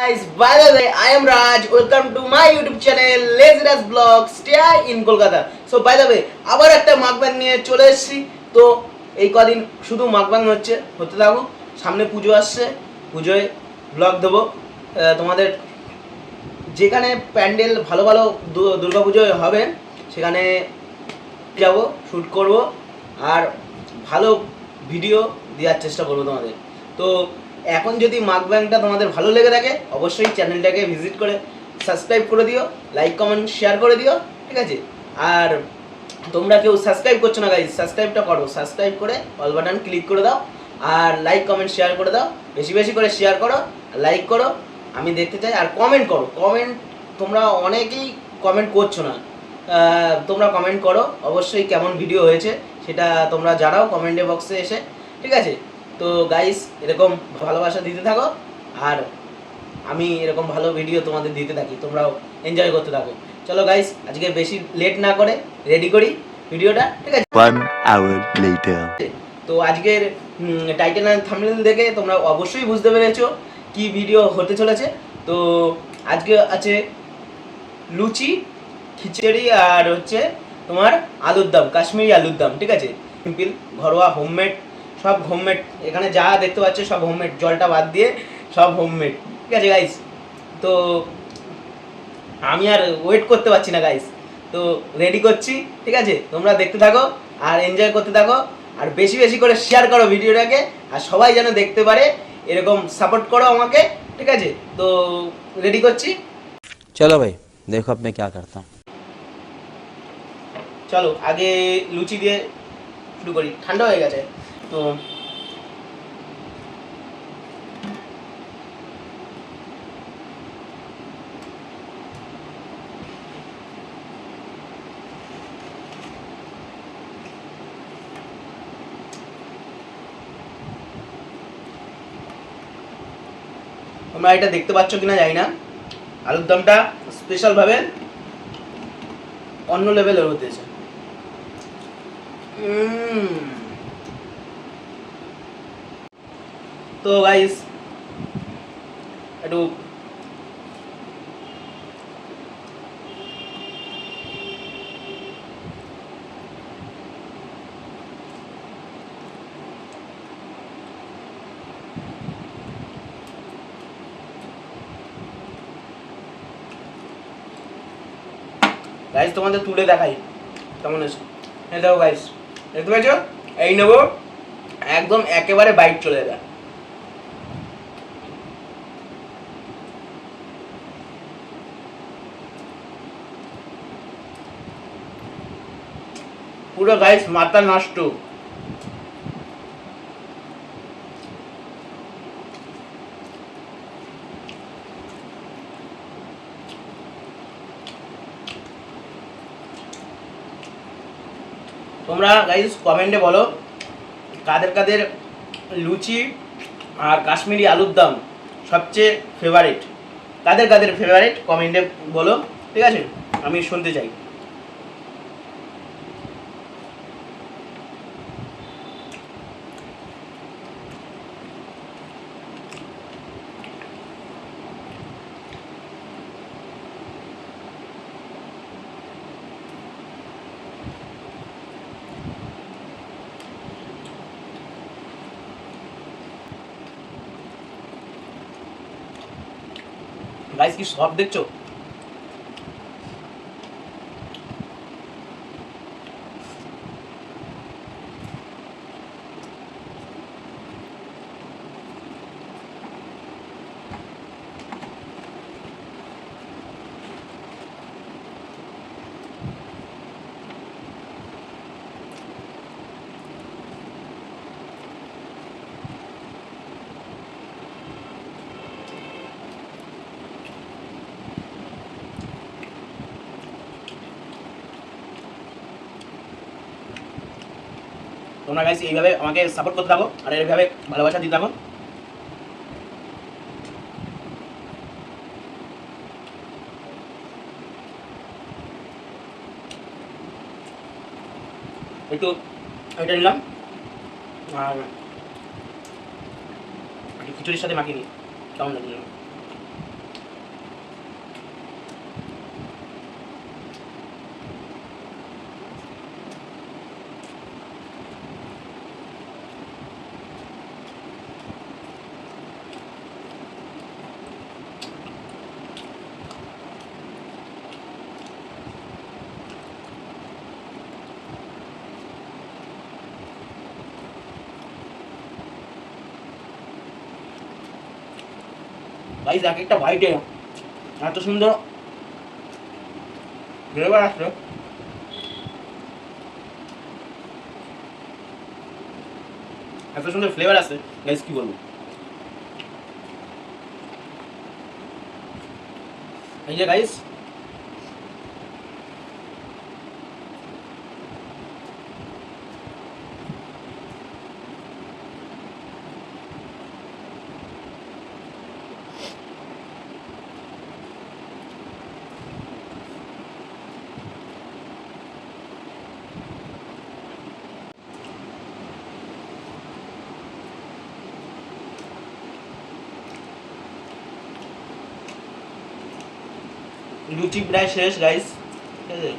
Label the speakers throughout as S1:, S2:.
S1: guys, by the way, I am Raj. Welcome to my YouTube channel Laziness Vlog Stay in Kolkata. So by the way, আবার একটা মাকবাং নিয়ে চলে এসেছি। তো এই কদিন শুধু মাকবাং হতে থাকুক। সামনে পুজো আসছে, পুজোয় ব্লগ দেবো। তোমাদের যেখানে প্যান্ডেল ভালো ভালো দুর্গাপুজোয় হবে সেখানে যাব, শ্যুট করব আর ভালো ভিডিও দেওয়ার চেষ্টা করবো তোমাদের। তো এখন যদি মাকবাংটা তোমাদের ভালো লেগে থাকে অবশ্যই চ্যানেলটাকে ভিজিট করে সাবস্ক্রাইব করে দিও, লাইক কমেন্ট শেয়ার করে দিও, ঠিক আছে? আর তোমরা কেউ সাবস্ক্রাইব করছো না গাইজ, সাবস্ক্রাইবটা করো, সাবস্ক্রাইব করে অল বাটন ক্লিক করে দাও আর লাইক কমেন্ট শেয়ার করে দাও, বেশি বেশি করে শেয়ার করো, লাইক করো, আমি দেখতে চাই। আর কমেন্ট করো, কমেন্ট তোমরা অনেকেই কমেন্ট করছো না, তোমরা কমেন্ট করো অবশ্যই কেমন ভিডিও হয়েছে সেটা তোমরা জানাও কমেন্টে বক্সে এসে, ঠিক আছে? তো গাইস এরকম ভালোবাসা দিতে থাকো আর আমি এরকম ভালো ভিডিও তোমাদের দিতে থাকি, তোমরাও এনজয় করতে থাকো। চলো গাইস আজকে বেশি লেট না করে রেডি করি ভিডিওটা, ঠিক আছে?
S2: 1 hour later.
S1: তো আজকের টাইটেল আর থাম্বনেল দেখে তোমরা অবশ্যই বুঝতে পেরেছো কি ভিডিও হতে চলেছে। তো আজকে আছে লুচি, খিচুড়ি আর হচ্ছে তোমার আলুর দম, কাশ্মীরি আলুর দম, ঠিক আছে? সিম্পল ঘরোয়া হোমমেড, সব হোমমেড। এখানে যা দেখতে পাচ্ছ সব হোমমেড, জলটা বাদ দিয়ে সব হোমমেড, ঠিক আছে গাইস? তো আমি আর ওয়েট করতে পারছি না গাইস, তো রেডি করছি, ঠিক আছে? তোমরা দেখতে থাকো আর এনজয় করতে থাকো আর বেশি বেশি করে শেয়ার করো ভিডিওটাকে আর সবাই যেন দেখতে পারে, এরকম সাপোর্ট করো আমাকে, ঠিক আছে? তো রেডি করছি,
S3: चलो भाई देखो अब मैं क्या करता हूँ।
S1: চলো আগে লুচি দিয়ে শুরু করি, ঠান্ডা হয়ে গেছে। তো তোমরা এটা দেখতে পাচ্ছ কিনা জানি না, আলুর দমটা স্পেশালভাবে অন্য লেভেলের হতেছে। তো গাইস একটু গাইস তোমাদের তুলে দেখাই কেমন আছে। এই দেখো গাইস, দেখতে পাচ্ছ? এই নেবো, একদম একেবারে বাইট চলে যায়। পুরো গাইস মাথা নষ্ট। তোমরা গাইস কমেন্টে বলো কাদের কাদের লুচি আর কাশ্মীরি আলুর দম সবচেয়ে ফেভারিট, কাদের কাদের ফেভারিট কমেন্টে বলো, ঠিক আছে? আমি শুনতে চাই। গাইস কি সব দেখছো? তোমরা গাইস এইভাবে আমাকে সাপোর্ট করতে থাকো আর এইভাবে ভালোবাসা দিতে থাকো। একটু এটা নিলাম আর খিচুড়ির সাথে মাখিয়ে নিই, কেমন লাগলো? গাইস এক একটা বাইটে এত সুন্দর ফ্লেভার আসলো, এত সুন্দর ফ্লেভার আছে গাইস কি বলবো। এই যে গাইস লুচি প্রায় শেষ গাইস, ঠিক আছে।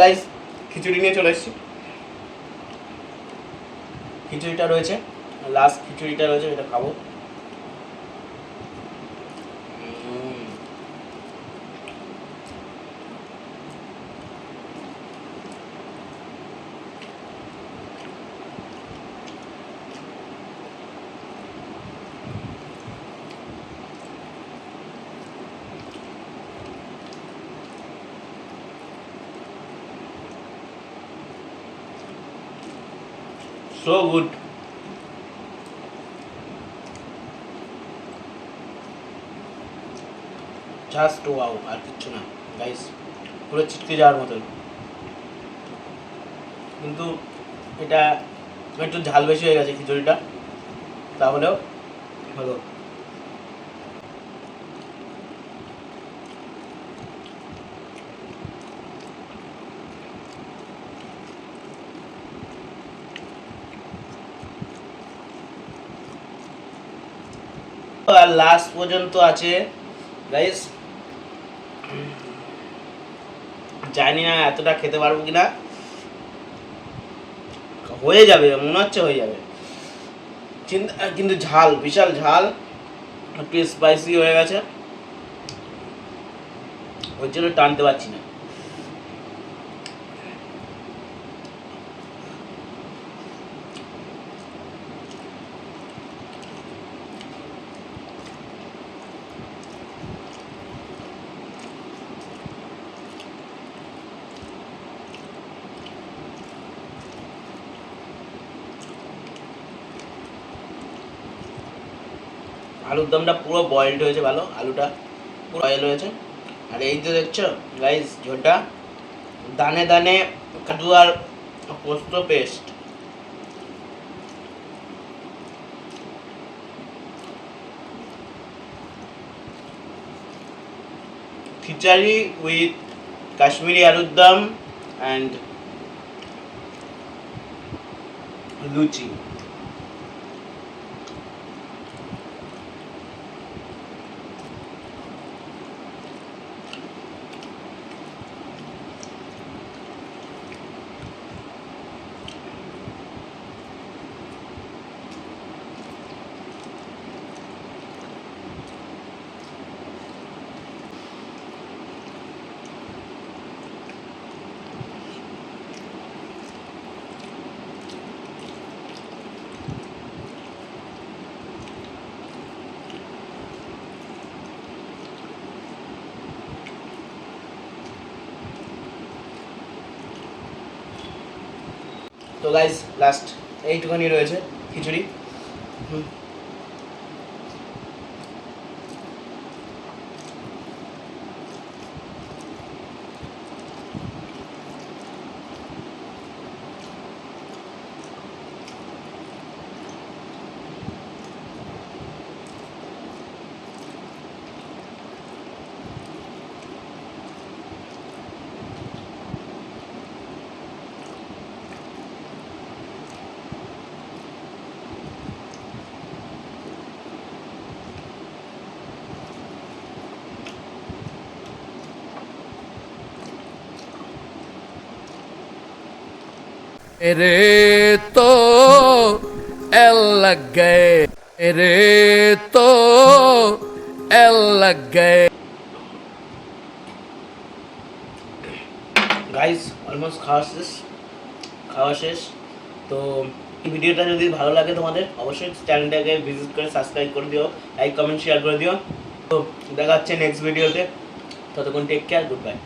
S1: গাইস খিচুড়ি নিয়ে চলে এসেছি, খিচুড়িটা রয়েছে, লাস্ট খিচুড়িটা রয়েছে, এটা খাবো। সো গুড, জাস্ট ওয়াও, আর কিচ্ছু না গাইস, পুরো ছিটকে যাওয়ার মতন। কিন্তু এটা একটু ঝাল বেশি হয়ে গেছে খিচুড়িটা, তাহলেও হলো। আর লাস্ট পর্যন্ত আছে গাইস, জানি না এতটা খেতে পারবো কিনা, হয়ে যাবে মনে হচ্ছে হয়ে যাবে, কিন্তু ঝাল, বিশাল ঝাল, একটু স্পাইসি হয়ে গেছে, ওই জন্য টানতে পারছি না। আলুর দমটা পুরো বয়েলড হয়েছে, ভালো, আলুটা পুরো বয়েল হয়েছে। আর এই যে দেখছো গাইস ঝোলটা, দানে দানে কাজু আর পোস্ত পেস্ট, খিচাড়ি উইথ কাশ্মীরি আলুর দম অ্যান্ড লুচি। তো গাইস লাস্ট এইটুখানি রয়েছে খিচুড়ি।
S4: रे तो एल लग गए रे तो एल लग गए।
S1: গাইস অলমোস্ট খাওয়া শেষ। তো এই ভিডিওটা যদি ভালো লাগে তোমাদের অবশ্যই চ্যানেলটাকে ভিজিট করে সাবস্ক্রাইব করে দিও, লাইক কমেন্ট শেয়ার করে দিও। তো দেখা হচ্ছে নেক্সট ভিডিওতে, ততক্ষণ টেক কেয়ার, গুড বাই।